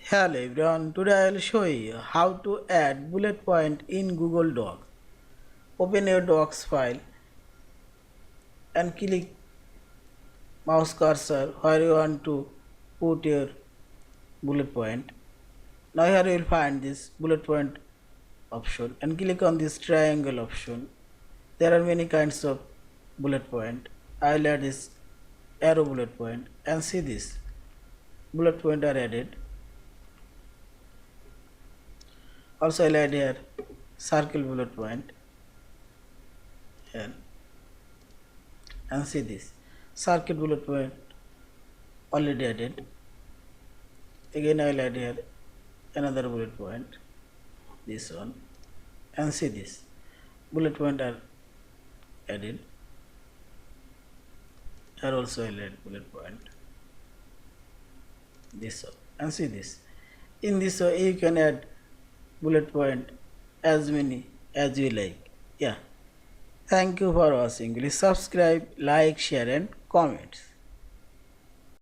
Hello everyone, today I will show you how to add bullet point in Google Docs. Open your Docs file and click mouse cursor where you want to put your bullet point. Now here you will find this bullet point option and click on this triangle option. There are many kinds of bullet point. I will add this arrow bullet point and see this bullet point are added. Also I will add here circle bullet point here and see this circuit bullet point already added. Again I will add here another bullet point, this one, and see this bullet point are added. Here also I will add bullet point, this one, and see this. In this way you can add bullet point as many as you like. Yeah. Thank you for watching. Please subscribe, like, share and comment.